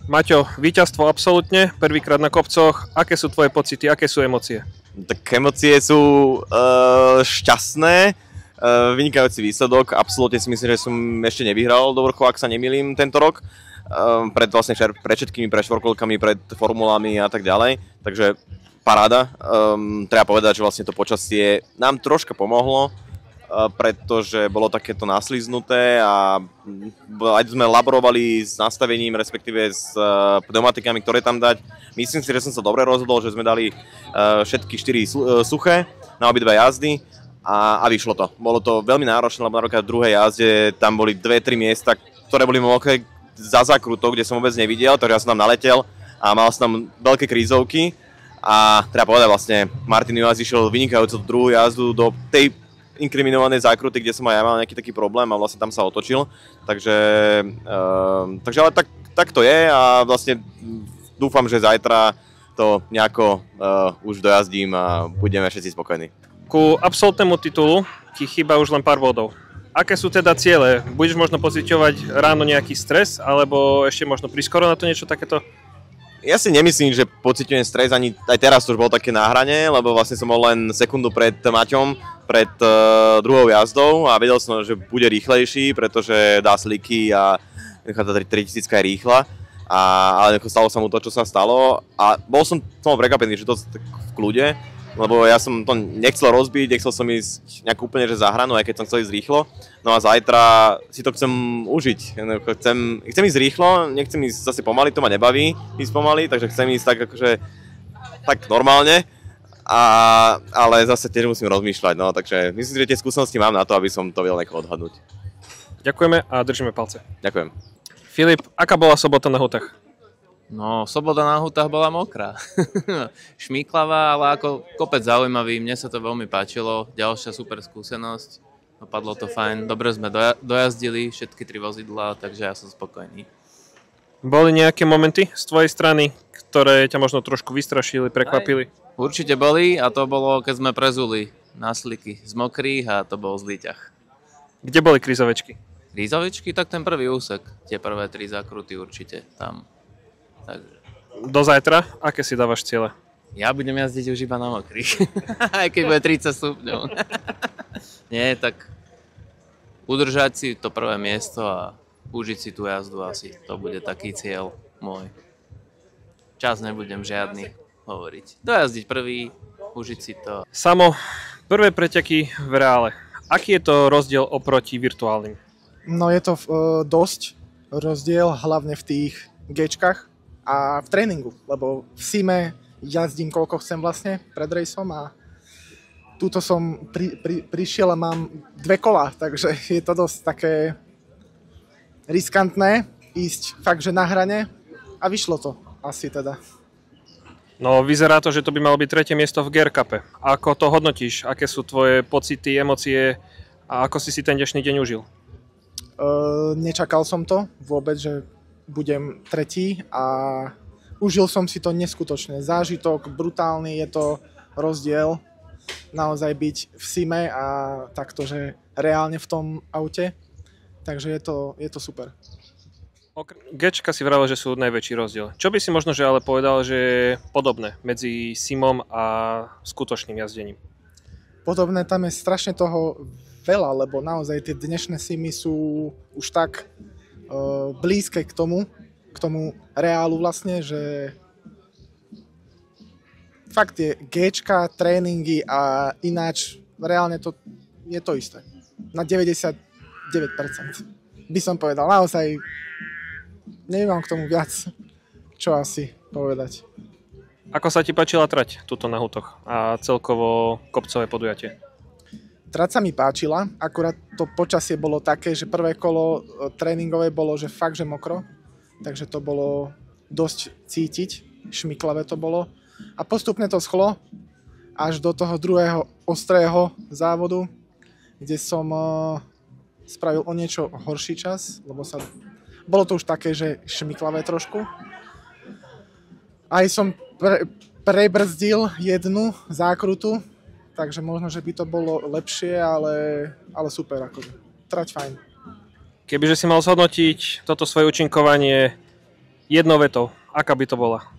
Maťo, víťazstvo absolútne, prvýkrát na kopcoch. Aké sú tvoje pocity, aké sú emócie? Tak emócie sú šťastné, vynikajúci výsledok. Absolútne si myslím, že som ešte nevyhral do vrchu, ak sa nemýlim tento rok. Pred všetkými, pred štvorkolkami, pred formulami a tak ďalej. Takže paráda. Treba povedať, že vlastne to počasie nám troška pomohlo, pretože bolo takéto nasliznuté a aj sme laborovali s nastavením, respektíve s pneumatikami, ktoré tam dať. Myslím si, že som sa dobre rozhodol, že sme dali všetky 4 suché na obidve jazdy a vyšlo to. Bolo to veľmi náročné, lebo napríklad v druhej jazde tam boli 2-3 miesta, ktoré boli mokré za zakrutok, kde som vôbec nevidel, takže ja som tam naletel a mal som tam veľké krízovky a treba povedať vlastne, Martin Juhás išiel vynikajúco druhú jazdu do tej inkriminované zákruty, kde som aj ja mal nejaký taký problém a vlastne tam sa otočil. Takže ale tak to je a vlastne dúfam, že zajtra to nejako už dojazdím a budeme všetci spokojní. Ku absolútnemu titulu ti chýba už len pár bodov. Aké sú teda ciele? Budeš možno pociťovať ráno nejaký stres, alebo ešte možno priskoro na to niečo takéto? Ja si nemyslím, že pociťujem stres, ani aj teraz to už bolo také na hrane, lebo vlastne som bol len sekundu pred Maťom, pred druhou jazdou a vedel som, že bude rýchlejší, pretože dá sliky a tá 3000 je rýchla. Ale stalo sa mu to, čo sa stalo a bol som prekvapený, že to v kľude, lebo ja som to nechcel rozbiť, nechcel som ísť nejak úplne že za hranu, aj keď som chcel ísť rýchlo. No a zajtra si to chcem užiť. Chcem ísť rýchlo, nechcem ísť zase pomaly, to ma nebaví ísť pomaly, takže chcem ísť tak akože tak normálne. Ale zase tiež musím rozmýšľať, no, takže myslím si, že tie skúsenosti mám na to, aby som to vedel nejako odhadnúť. Ďakujeme a držíme palce. Ďakujem. Filip, aká bola sobota na hutách? No, sobota na hutách bola mokrá. Šmíklavá, ale ako kopec zaujímavý, mne sa to veľmi páčilo. Ďalšia super skúsenosť, dopadlo to fajn. Dobre sme dojazdili všetky 3 vozidlá, takže ja som spokojný. Boli nejaké momenty z tvojej strany, ktoré ťa možno trošku vystrašili, prekvapili? Určite boli a to bolo, keď sme prezuli na sliky z mokrých a to bol zlý ťah. Kde boli krízovečky? Krízovečky, tak ten prvý úsek, tie prvé 3 zákruty určite tam. Takže. Do zajtra, aké si dávaš ciele? Ja budem jazdiť už iba na mokrých, aj keď bude 30 stupňov. Nie, tak udržať si to prvé miesto a užiť si tú jazdu asi, to bude taký cieľ môj. Čas nebudem žiadny hovoriť. Dojazdiť prvý, užiť si to. Samo, prvé preteky v reále. Aký je to rozdiel oproti virtuálnym? No je to dosť rozdiel, hlavne v tých G-čkách a v tréningu, lebo v Sime jazdím koľko chcem vlastne pred rejsom a túto som prišiel a mám 2 kola, takže je to dosť také riskantné ísť fakt, že na hrane a vyšlo to asi teda. No, vyzerá to, že to by malo byť 3. miesto v Gear Cupe. Ako to hodnotíš? Aké sú tvoje pocity, emócie a ako si ten dnešný deň užil? Nečakal som to vôbec, že budem 3. a užil som si to neskutočne. Zážitok, brutálny, je to rozdiel naozaj byť v Sime a takto, že reálne v tom aute. Takže je to super. Gčka si vravel, že sú najväčší rozdiel. Čo by si možno že ale povedal, že je podobné medzi Simom a skutočným jazdením? Podobné, tam je strašne toho veľa, lebo naozaj tie dnešné Simy sú už tak blízke k tomu reálu vlastne, že fakt je Gčka, tréningy a ináč reálne to je to isté. Na 99% by som povedal. Naozaj nemám k tomu viac, čo asi povedať. Ako sa ti páčila trať tuto na hutoch a celkovo kopcové podujatie? Trať sa mi páčila, akurát to počasie bolo také, že prvé kolo tréningové bolo, že fakt, že mokro, takže to bolo dosť cítiť, šmiklavé to bolo. A postupne to schlo až do toho druhého ostrého závodu, kde som spravil o niečo horší čas, lebo bolo to už také, že šmiklavé trošku. Aj som prebrzdil jednu zákrutu, takže možno, že by to bolo lepšie, ale super, akože. Trať fajn. Kebyže si mal zhodnotiť toto svoje účinkovanie Jednou vetou, aká by to bola?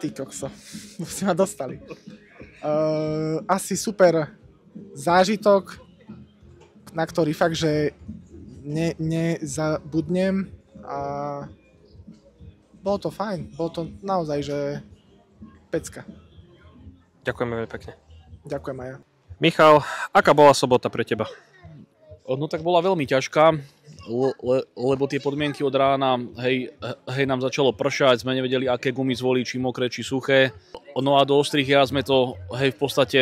Ty kokso, si ma dostali. Asi super zážitok, na ktorý fakt, že nezabudnem a bolo to fajn, bolo to naozaj, že pecka. Ďakujeme veľmi pekne. Ďakujem aj ja. Michal, aká bola sobota pre teba? No tak bola veľmi ťažká, lebo tie podmienky od rána, hej, nám začalo pršať, sme nevedeli, aké gumy zvoliť, či mokré, či suché. No a do ostrých jazd sme to, hej, v podstate,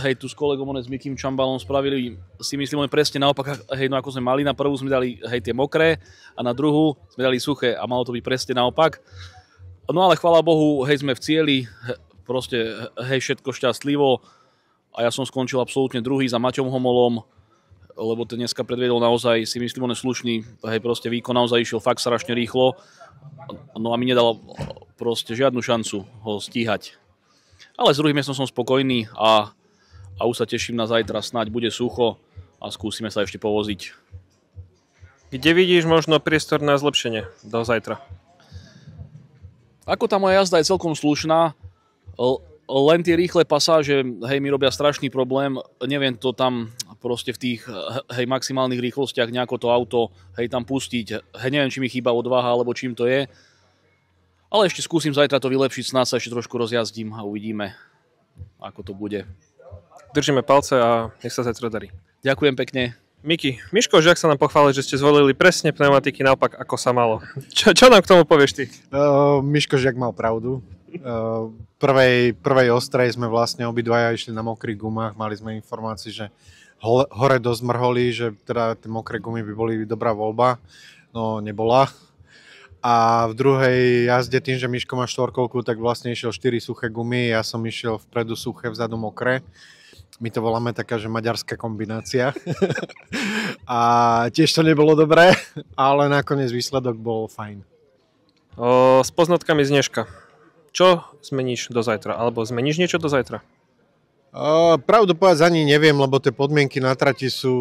hej, tu s kolegom, s Mikým Čambalom spravili, si myslím, presne naopak, hej, no ako sme mali, na prvú sme dali, hej, tie mokré a na druhú sme dali suché a malo to byť presne naopak. No ale chvála Bohu, hej, sme v cieli, proste, hej, všetko šťastlivo a ja som skončil absolútne druhý za Maťom Homolom, lebo ten dneska predviedol naozaj, si myslím, on je slušný, hej, proste výkon naozaj išiel fakt strašne rýchlo, no a mi nedal proste žiadnu šancu ho stíhať. Ale s druhým miestom som spokojný a už sa teším na zajtra, snáď bude sucho a skúsime sa ešte povoziť. Kde vidíš možno priestor na zlepšenie do zajtra? Ako tá moja jazda je celkom slušná, len tie rýchle pasáže, hej, mi robia strašný problém, neviem to tam proste v tých, hej, maximálnych rýchlostiach nejako to auto, hej, tam pustiť, hej, neviem, či mi chýba odvaha, alebo čím to je, ale ešte skúsim zajtra to vylepšiť, snáď sa ešte trošku rozjazdím a uvidíme, ako to bude. Držíme palce a nech sa zajtra darí. Ďakujem pekne. Miky, Miško Žiak sa nám pochválil, že ste zvolili presne pneumatiky naopak, ako sa malo. Čo nám k tomu povieš ty? Miško Žiak mal pravdu. Prvej ostrej sme vlastne obidvaja išli na mokrých gumách, mali sme informáciu, že hore dosť mrholi, že teda tie mokré gumy by boli dobrá voľba, no nebola. A v druhej jazde tým, že Miško má štvorkolku, tak vlastne išiel 4 suché gumy, ja som išiel vpredu suché, vzadu mokré. My to voláme taká, že maďarská kombinácia. A tiež to nebolo dobré, ale nakoniec výsledok bol fajn. S poznatkami z dneška. Čo zmeníš do zajtra? Alebo zmeníš niečo do zajtra? Pravdu povedať ani neviem, lebo tie podmienky na trati sú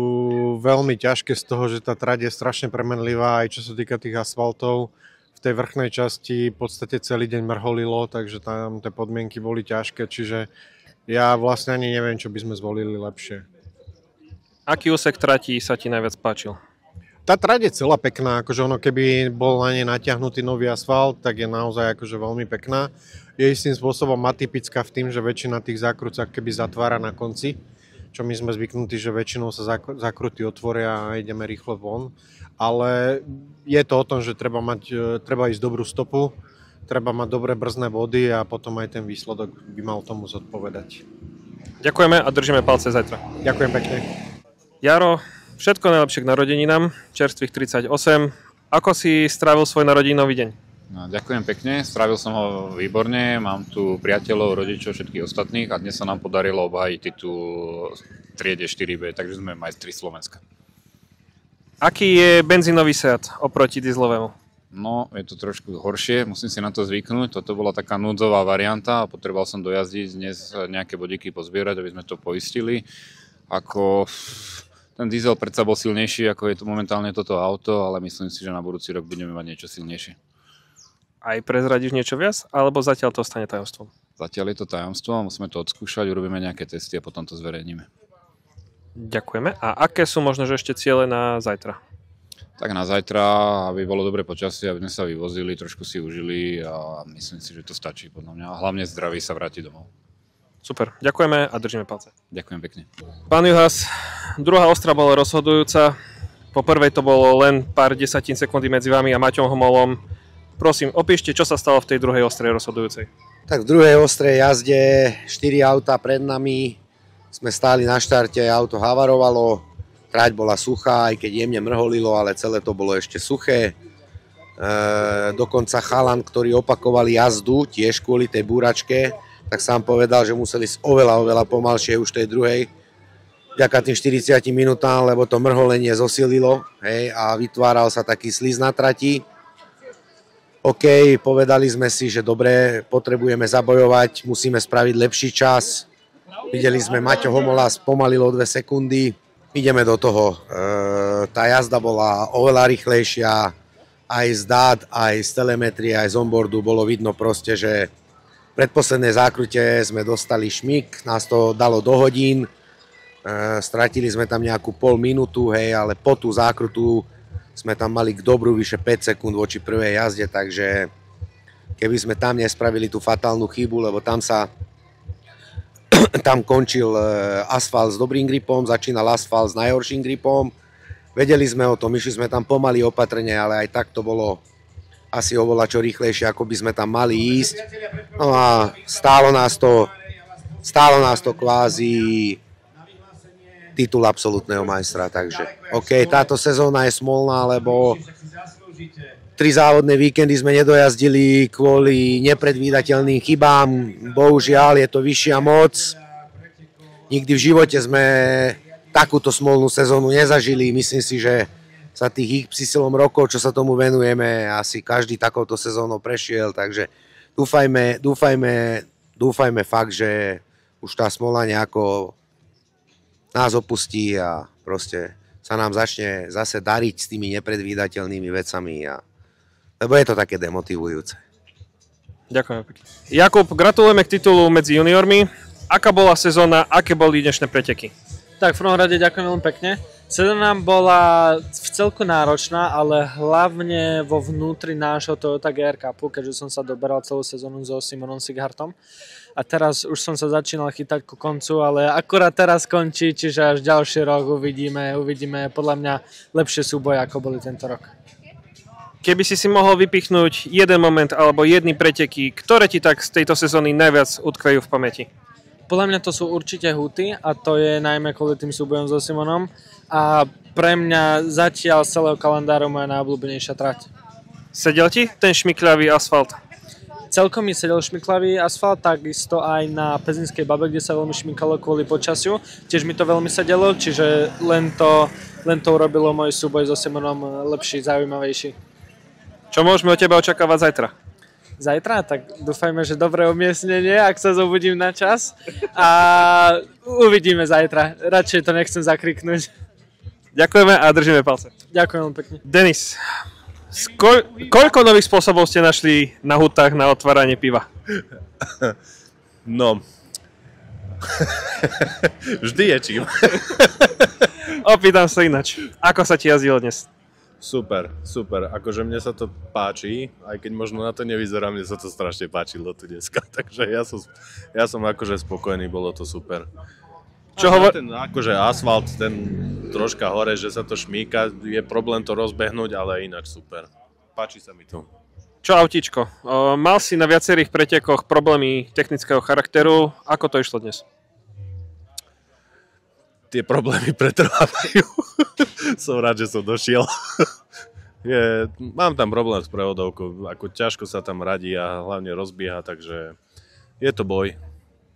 veľmi ťažké z toho, že tá trať je strašne premenlivá, aj čo sa týka tých asfaltov. V tej vrchnej časti v podstate celý deň mrholilo, takže tam tie podmienky boli ťažké, čiže ja vlastne ani neviem, čo by sme zvolili lepšie. Aký úsek trati sa ti najviac páčil? Tá trať je celá pekná, akože ono keby bol na nej natiahnutý nový asfalt, tak je naozaj akože veľmi pekná. Je istým spôsobom atypická v tým, že väčšina tých zákrut sa keby zatvára na konci, čo my sme zvyknutí, že väčšinou sa zákruty otvoria a ideme rýchlo von. Ale je to o tom, že treba ísť dobrú stopu, treba mať dobré brzdné body a potom aj ten výsledok by mal tomu zodpovedať. Ďakujeme a držíme palce zajtra. Ďakujem pekne. Jaro, všetko najlepšie k narodeninám, čerstvých 38. Ako si strávil svoj narodeninový deň? No, ďakujem pekne, strávil som ho výborne, mám tu priateľov, rodičov, všetkých ostatných a dnes sa nám podarilo obhájiť titul triede 4B, takže sme majstri Slovenska. Aký je benzínový Seat oproti dieselovému? No, je to trošku horšie, musím si na to zvyknúť, toto bola taká núdzová varianta a potreboval som dojazdiť dnes nejaké bodíky pozbierať, aby sme to poistili. Ten diesel predsa bol silnejší, ako je to momentálne toto auto, ale myslím si, že na budúci rok budeme mať niečo silnejšie. Aj prezradíš niečo viac, alebo zatiaľ to ostane tajomstvom? Zatiaľ je to tajomstvo, musíme to odskúšať, urobíme nejaké testy a potom to zverejníme. Ďakujeme. A aké sú možno že ešte ciele na zajtra? Tak na zajtra, aby bolo dobré počasie, aby sme sa vyvozili, trošku si užili a myslím si, že to stačí podľa mňa. A hlavne zdraví sa vráti domov. Super, ďakujeme a držíme palce. Ďakujem pekne. Pán Juhas, druhá ostra bola rozhodujúca. Po prvej to bolo len pár desatín sekundy medzi vami a Maťom Homolom. Prosím, opíšte, čo sa stalo v tej druhej ostrej rozhodujúcej. Tak v druhej ostrej jazde 4 autá pred nami. Sme stáli na štarte, auto havarovalo. Trať bola suchá, aj keď jemne mrholilo, ale celé to bolo ešte suché. Dokonca chalan, ktorý opakoval jazdu, tiež kvôli tej búračke, tak sám povedal, že museli ísť oveľa pomalšie už tej druhej. Vďaka tým 40 minútám, lebo to mrholenie zosililo, hej, a vytváral sa taký slíz na trati. OK, povedali sme si, že dobre, potrebujeme zabojovať, musíme spraviť lepší čas. Videli sme, Maťo Homola spomalilo 2 sekundy. Ideme do toho. Tá jazda bola oveľa rýchlejšia. aj z dát, aj z telemetrie, aj z onboardu bolo vidno proste, že v predposlednej zákrute sme dostali šmik, nás to dalo do hodín, stratili sme tam nejakú pol minútu, hej, ale po tú zákrutu sme tam mali k dobru vyše 5 sekúnd voči prvej jazde, takže keby sme tam nespravili tú fatálnu chybu, lebo tam končil asfalt s dobrým gripom, začínal asfalt s najhorším gripom. Vedeli sme o tom, išli sme tam pomaly opatrne, ale aj tak to bolo asi oveľa čo rýchlejšie, ako by sme tam mali ísť. No a stálo nás to kvázi titul absolútneho majstra, takže OK, táto sezóna je smolná, lebo 3 závodné víkendy sme nedojazdili kvôli nepredvídateľným chybám. Bohužiaľ, je to vyššia moc. Nikdy v živote sme takúto smolnú sezónu nezažili. Myslím si, že za tých XY rokov, čo sa tomu venujeme, asi každý takouto sezónou prešiel, takže dúfajme fakt, že už tá smola nejako nás opustí a proste sa nám začne zase dariť s tými nepredvídateľnými vecami, lebo je to také demotivujúce. Ďakujem pekne. Jakub, gratulujeme k titulu medzi juniormi. Aká bola sezóna, aké boli dnešné preteky? Tak v prvom rade ďakujem veľmi pekne. Sezóna bola v celku náročná, ale hlavne vo vnútri nášho Toyota GR Cupu, keďže som sa doberal celú sezónu so Simonom Sighartom. A teraz už som sa začínal chytať ku koncu, ale akurát teraz končí, čiže až ďalší rok uvidíme podľa mňa lepšie súboje, ako boli tento rok. Keby si mohol vypichnúť jeden moment alebo jedny preteky, ktoré ti tak z tejto sezóny najviac utkvejú v pamäti? Podľa mňa to sú určite Huty a to je najmä kvôli tým súbojom so Simonom a pre mňa zatiaľ z celého kalendáru moja najobľúbenejšia trať. Sedel ti ten šmikľavý asfalt? Celkom mi sedel šmiklavý asfalt, takisto aj na Pezinskej Babe, kde sa veľmi šmykalo kvôli počasiu. Tiež mi to veľmi sedelo, čiže len to urobilo môj súboj so Simonom lepší, zaujímavejší. Čo môžeme od teba očakávať zajtra? Zajtra? Tak dúfajme, že dobré umiestnenie, ak sa zobudím na čas. A uvidíme zajtra. Radšej to nechcem zakriknúť. Ďakujeme a držíme palce. Ďakujem veľmi pekne. Denis, koľko nových spôsobov ste našli na hutách na otváranie piva? No, vždy je čím. Opýtam sa inač. Ako sa ti jazdilo dnes? Super. Akože mne sa to páči, aj keď možno na to nevyzerá, mne sa to strašne páčilo tu dneska. Takže ja som akože spokojný, bolo to super. Ten akože asfalt, ten troška hore, že sa to šmíka, je problém to rozbehnúť, ale ináč super. Páči sa mi to. Čo autíčko? Mal si na viacerých pretekoch problémy technického charakteru. Ako to išlo dnes? Tie problémy pretrvávajú. Som rád, že som došiel. Mám tam problém s prevodovkou, ako ťažko sa tam radí a hlavne rozbieha, takže je to boj.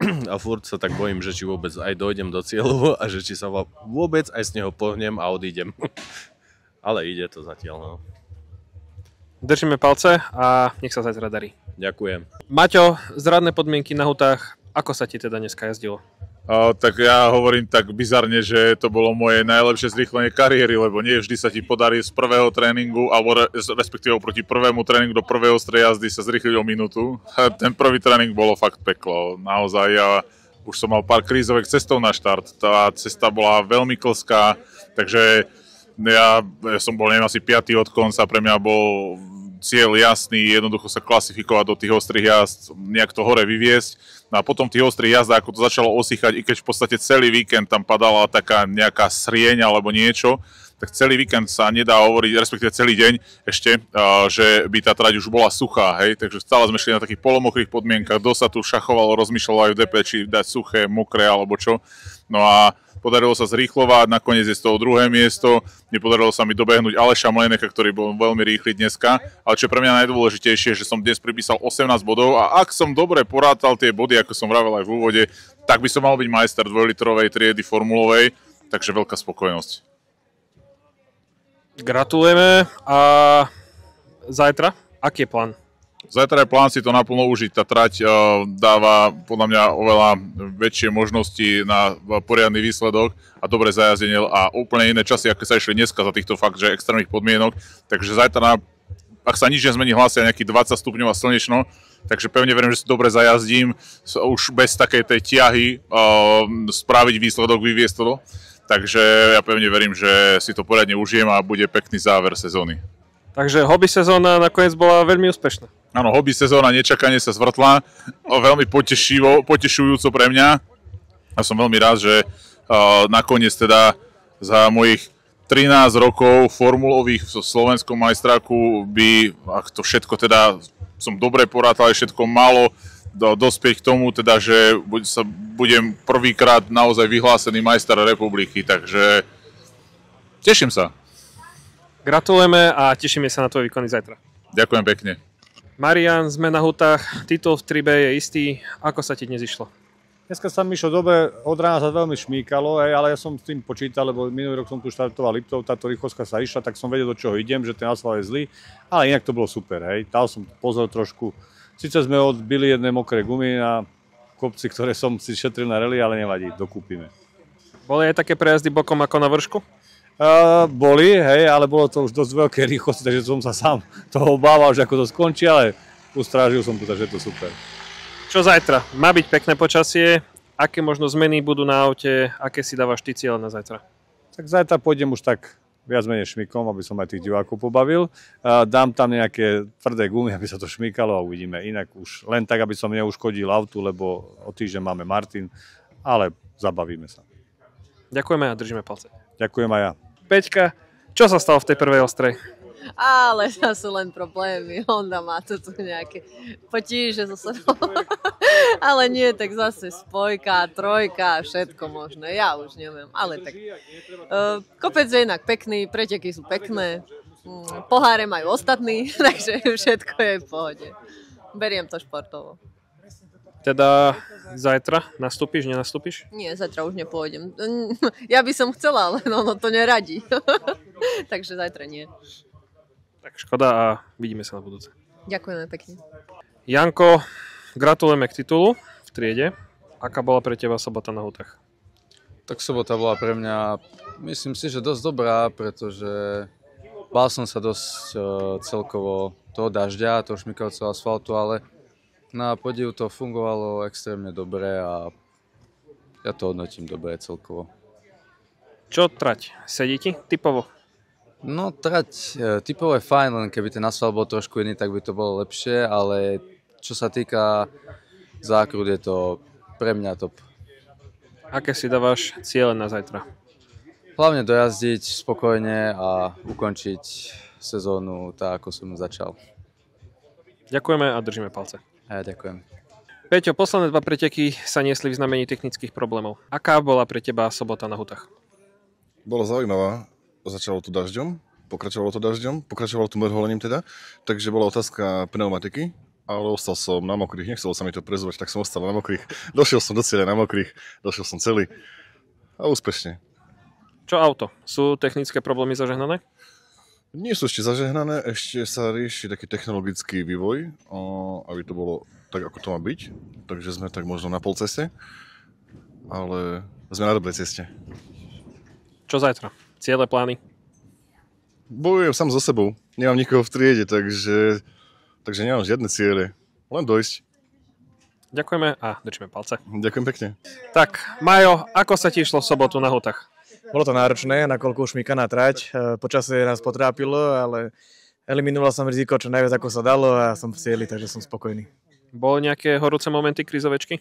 A furt sa tak bojím, že či vôbec aj dojdem do cieľu a že či sa vôbec aj z neho pohnem a odídem. Ale ide to zatiaľ, no. Držíme palce a nech sa zajtra darí. Ďakujem. Maťo, zradné podmienky na hutách, ako sa ti teda dneska jazdilo? Tak ja hovorím tak bizarne, že to bolo moje najlepšie zrýchlenie kariéry, lebo nie vždy sa ti podarí z prvého tréningu, alebo respektíve proti prvému tréningu do prvej ostrej jazdy sa zrýchliť o minútu. Ten prvý tréning bolo fakt peklo, naozaj. Ja už som mal pár krízovek cestov na štart, tá cesta bola veľmi klská, takže ja som bol neviem asi 5. od konca, pre mňa bol cieľ jasný, jednoducho sa klasifikovať do tých ostrých jazd, nejak to hore vyviesť. No a potom tých ostrých jazdách, ako to začalo osýchať, i keď v podstate celý víkend tam padala taká nejaká srieň alebo niečo, tak celý víkend sa nedá hovoriť, respektíve celý deň ešte, že by tá trať už bola suchá, hej, takže stále sme šli na takých polomokrých podmienkach, kto sa tu šachovalo, rozmýšľalo aj v DP, či dať suché, mokré alebo čo. No a podarilo sa zrýchlovať, nakoniec je z toho druhé miesto, nepodarilo sa mi dobehnúť Aleša Mlejneka, ktorý bol veľmi rýchly dneska, ale čo je pre mňa najdôležitejšie, že som dnes pripísal 18 bodov a ak som dobre porátal tie body, ako som vravel aj v úvode, tak by som mal byť majster 2-litrovej triedy formulovej, takže veľká spokojnosť. Gratulujeme a zajtra, aký je plán? Zajtra je plán si to naplno užiť. Tá trať dáva podľa mňa oveľa väčšie možnosti na poriadny výsledok a dobre zajazdenie a úplne iné časy, aké sa išli dneska za týchto fakt, že extrémnych podmienok. Takže zajtra ak sa nič nezmení, hlásia nejakých 20 stupňov a slnečno, takže pevne verím, že si dobre zajazdím, už bez takej tej ťahy spraviť výsledok, vyviesť to. Takže ja pevne verím, že si to poriadne užijem a bude pekný záver sezóny. Takže hobby sezóna nakoniec bola veľmi úspešná. Áno, hobby sezóna nečakane sa zvrtla, veľmi potešujúco pre mňa. A som veľmi rád, že nakoniec teda za mojich 13 rokov formulových v slovenskom majstráku by, ak to všetko teda som dobre porátal, všetko malo dospieť k tomu, teda, že sa budem prvýkrát naozaj vyhlásený majster republiky, takže teším sa. Gratulujeme a tešíme sa na tvoje výkony zajtra. Ďakujem pekne. Marian, sme na hutách, titul v 3B je istý. Ako sa ti dnes išlo? Dneska sa mi išlo dobre, od rána sa veľmi šmíkalo, ale ja som s tým počítal, lebo minulý rok som tu štartoval Liptov, táto rýchlostka sa išla, tak som vedel, do čoho idem, že ten asfalt je zlý, ale inak to bolo super, hej. Dal som pozor trošku. Sice sme odbili jedné mokré gumy na kopci, ktoré som si šetril na rally, ale nevadí, dokúpime. Boli aj také prejazdy bokom ako na vršku? Boli, hej, ale bolo to už dosť veľké rýchlosti, takže som sa sám toho obával, že ako to skončí, ale ustrážil som to, takže je to super. Čo zajtra? Má byť pekné počasie, aké možno zmeny budú na aute, aké si dávaš ty cieľ na zajtra? Tak zajtra pôjdem už tak viac menej šmikom, aby som aj tých divákov pobavil. Dám tam nejaké tvrdé gumy, aby sa to šmíkalo a uvidíme. Inak už len tak, aby som neuškodil autu, lebo o týždeň máme Martin, ale zabavíme sa. Ďakujeme a držíme palce. Ďakujem aj ja. Peťka, čo sa stalo v tej prvej ostrej? Ale to sú len problémy. Honda má tu nejaké potíže so sebou. Ale nie, tak zase spojka, trojka, všetko možné. Ja už neviem, ale tak kopec je inak pekný, preteky sú pekné, poháre majú ostatní, takže všetko je v pohode. Beriem to športovo. Teda zajtra nastúpiš, nenastúpiš? Nie, zajtra už nepôjdem. Ja by som chcela, ale ono to neradí. Takže zajtra nie. Tak škoda a vidíme sa na budúce. Ďakujeme pekne. Janko, gratulujeme k titulu v triede. Aká bola pre teba sobota na hutách? Tak sobota bola pre mňa, myslím si, že dosť dobrá, pretože bál som sa dosť celkovo toho dažďa, toho šmykavceho asfaltu, ale na podiv to fungovalo extrémne dobre a ja to hodnotím dobre celkovo. Čo trať? Sedí ti typovo? No trať typovo je fajn, len keby ten asfalt bol trošku iný, tak by to bolo lepšie, ale čo sa týka zákrut, je to pre mňa top. Aké si dávaš ciele na zajtra? Hlavne dojazdiť spokojne a ukončiť sezónu tak, ako som začal. Ďakujeme a držíme palce. A ja ďakujem. Peťo, posledné 2 preteky sa niesli v znamení technických problémov. Aká bola pre teba sobota na hutách? Bola zaujímavá. Začalo to dažďom, pokračovalo to mrholením teda, takže bola otázka pneumatiky, ale ostal som na mokrých, nechcelo sa mi to prezúvať, tak som ostal na mokrých. Došiel som do cieľa na mokrých, došiel som celý a úspešne. Čo auto? Sú technické problémy zažehnané? Nie sú ešte zažehnané, ešte sa rieši taký technologický vývoj, aby to bolo tak, ako to má byť. Takže sme tak možno na polceste, ale sme na dobrej ceste. Čo zajtra? Ciele, plány? Bojujem sám so sebou, nemám nikoho v triede, takže nemám žiadne ciele, len dojsť. Ďakujeme a držíme palce. Ďakujem pekne. Tak, Majo, ako sa ti išlo v sobotu na hutách? Bolo to náročné, nakoľko už šmíkaná trať. Počasie nás potrápilo, ale eliminoval som riziko čo najviac ako sa dalo a som v cieli, takže som spokojný. Boli nejaké horúce momenty, krízovečky?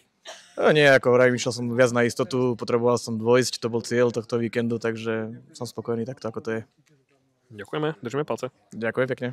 Nie, ako vrajím, išiel som viac na istotu, potreboval som dôjsť, to bol cieľ tohto víkendu, takže som spokojný takto, ako to je. Ďakujeme, držíme palce. Ďakujem pekne.